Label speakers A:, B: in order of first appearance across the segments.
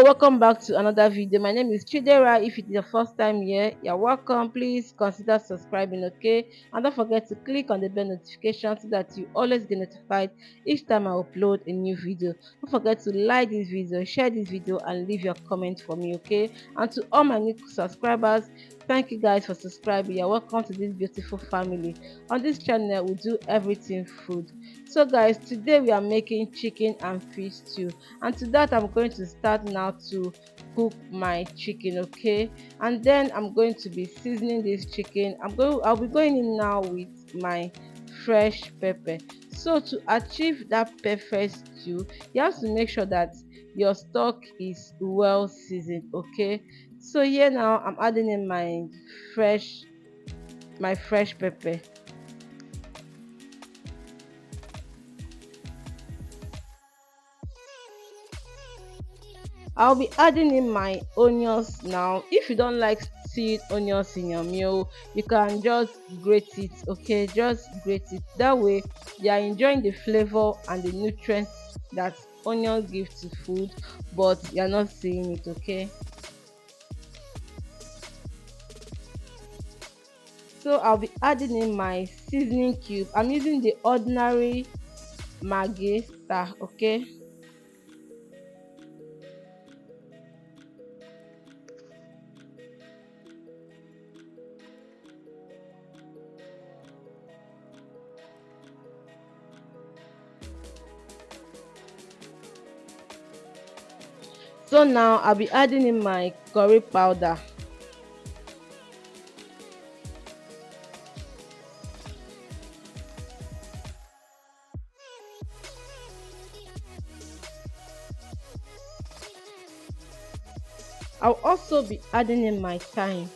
A: welcome back to another video. My name is Chidera. If it's your first time here, you're welcome. Please consider subscribing, okay? And don't forget to click on the bell notification so that you always get notified each time I upload a new video. Don't forget to like this video, share this video, and leave your comment for me, okay? And to all my new subscribers, thank you guys for subscribing. You're welcome to this beautiful family. On this channel, we do everything food. So guys, today we are making chicken and fish stew, and to that I'm going to start now to cook my chicken, okay? And then I'm going to be seasoning this chicken. I'll be going in now with my fresh pepper. So to achieve that perfect stew, you have to make sure that your stock is well seasoned, okay? So here now I'm adding in fresh my fresh pepper. I'll be adding in my onions now. If you don't like seeing onions in your meal, you can just grate it, okay? Just grate it. That way you are enjoying the flavor and the nutrients that onion give to food, but you're not seeing it, okay? So I'll be adding in my seasoning cube. I'm using the ordinary Maggi star, okay? So now I'll be adding in my curry powder. I'll also be adding in my thyme.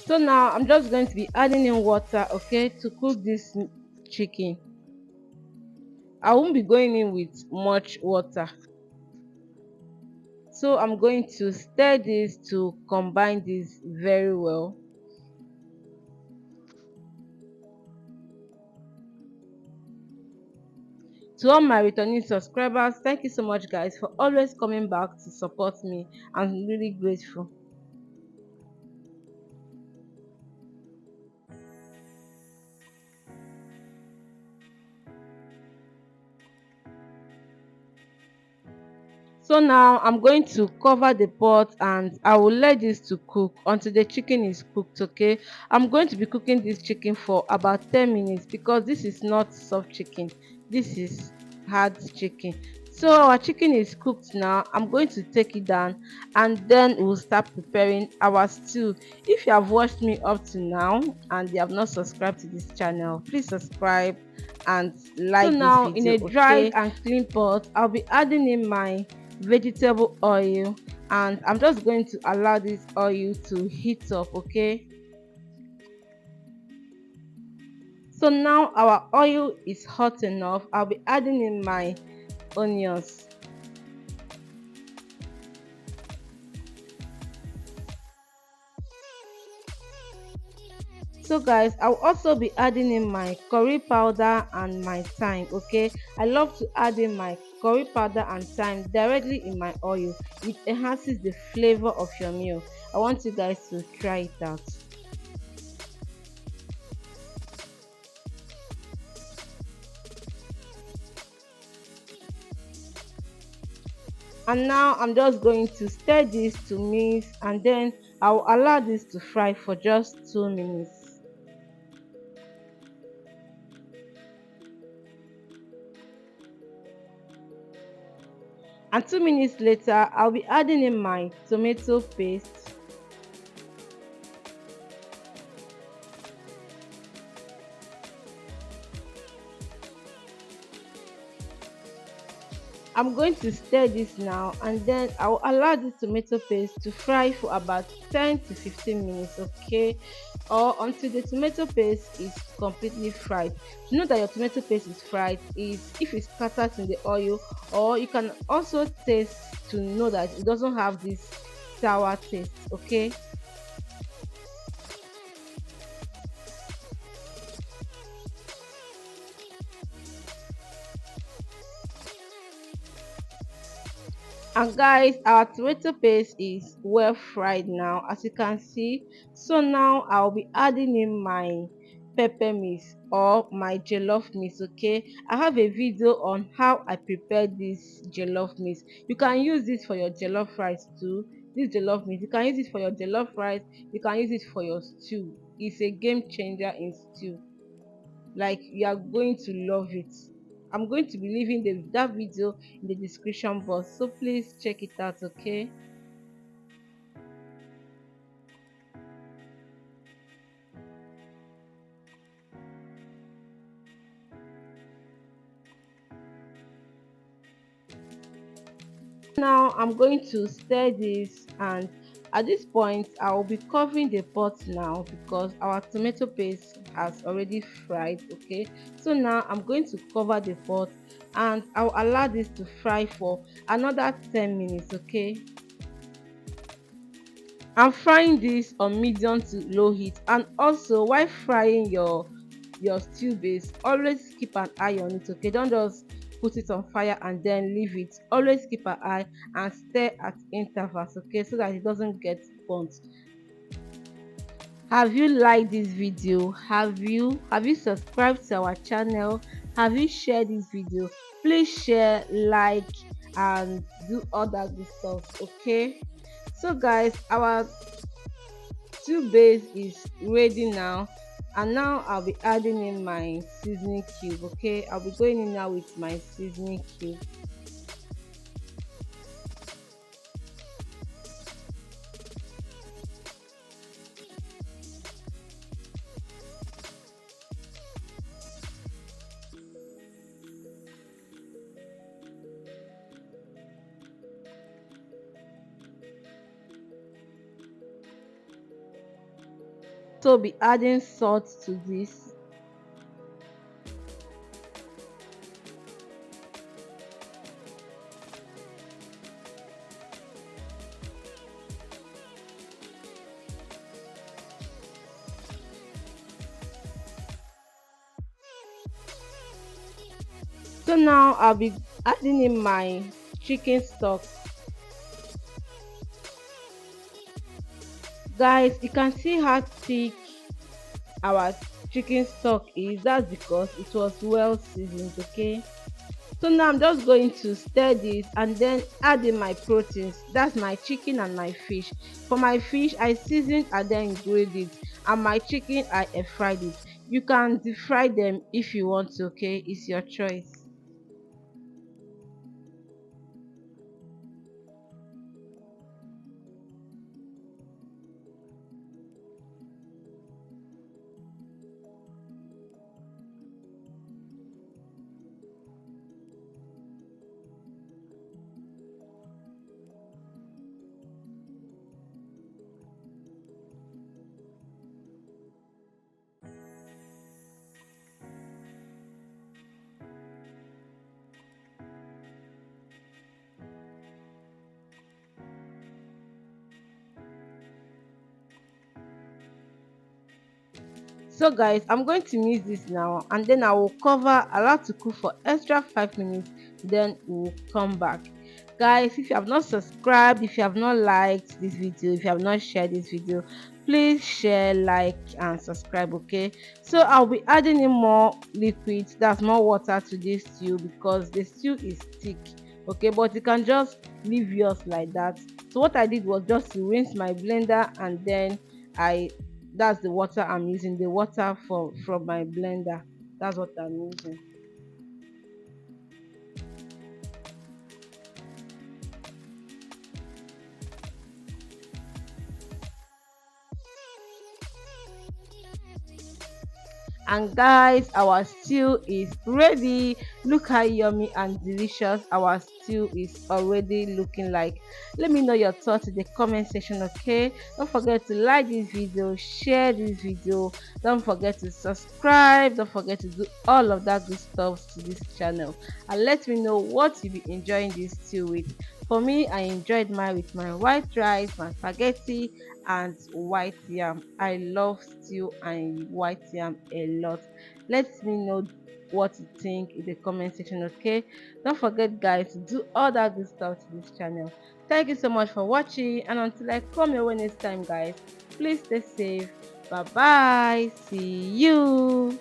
A: So now I'm just going to be adding in water, okay, to cook this chicken. I won't be going in with much water. So I'm going to stir this to combine this very well. To all my returning subscribers, thank you so much guys for always coming back to support me. I'm really grateful. So now I'm going to cover the pot and I will let this to cook until the chicken is cooked, okay? I'm going to be cooking this chicken for about 10 minutes because this is not soft chicken. This is hard chicken. So our chicken is cooked now. I'm going to take it down and then we'll start preparing our stew. If you have watched me up to now and you have not subscribed to this channel, please subscribe and like this video. So now in a dry and clean pot, I'll be adding in my vegetable oil and I'm just going to allow this oil to heat up, okay? So now our oil is hot enough. I'll be adding in my onions. So guys, I'll also be adding in my curry powder and my thyme, okay? I love to add in my curry powder and thyme directly in my oil. It enhances the flavor of your meal. I want you guys to try it out. And now I'm just going to stir this to mix and then I'll allow this to fry for just 2 minutes. And 2 minutes later, I'll be adding in my tomato paste. I'm going to stir this now, and then I'll allow the tomato paste to fry for about 10 to 15 minutes, okay? Or until the tomato paste is completely fried. To know that your tomato paste is fried is if it scatters in the oil, or you can also taste to know that it doesn't have this sour taste, okay? And guys, our tomato paste is well fried now, as you can see. So now I'll be adding in my pepper mix or my jollof mix, okay? I have a video on how I prepare this jollof mix. You can use this for your jollof rice too. This jollof mix, you can use it for your jollof rice, you can use it for your stew. It's a game changer in stew. Like, you are going to love it. I'm going to be leaving that video in the description box, so please check it out, okay? Now I'm going to stir this, and at this point I will be covering the pot now because our tomato paste has already fried, okay? So now I'm going to cover the pot, and I'll allow this to fry for another 10 minutes, okay? I'm frying this on medium to low heat, and also while frying your stew base, always keep an eye on it, okay? Don't just put it on fire and then leave it. Always keep an eye and stir at intervals, okay, so that it doesn't get burnt. Have you liked this video? Have you subscribed to our channel? Have you shared this video? Please share, like, and do all that good stuff, okay? So guys, our stew base is ready now, and now I'll be adding in my seasoning cube, okay? I'll be going in now with my seasoning cube. So be adding salt to this. So now I'll be adding in my chicken stock. Guys, you can see how thick our chicken stock is. That's because it was well seasoned, okay? So now I'm just going to stir this and then add in my proteins. That's my chicken and my fish. For my fish, I seasoned and then grilled it, and my chicken, I air fried it. You can deep fry them if you want to, okay? It's your choice. So guys, I'm going to mix this now, and then I will cover, allow to cook for extra 5 minutes, then we'll come back. Guys, if you have not subscribed, if you have not liked this video, if you have not shared this video, please share, like, and subscribe, okay? So I'll be adding in more liquid, that's more water, to this stew because the stew is thick, okay? But you can just leave yours like that. So what I did was just to rinse my blender, and then I that's the water I'm using, the water from my blender. That's what I'm using. And guys, our stew is ready. Look how yummy and delicious our stew stew is already looking like. Let me know your thoughts in the comment section, okay? Don't forget to like this video, share this video, don't forget to subscribe, don't forget to do all of that good stuff to this channel, and let me know what you be enjoying this stew with. For me, I enjoyed mine with my white rice, my spaghetti, and white yam. I love stew and white yam a lot. Let me know what you think in the comment section, okay? Don't forget, guys, to do all that good stuff to this channel. Thank you so much for watching, and until I come your way next time, guys, please stay safe. Bye bye. See you.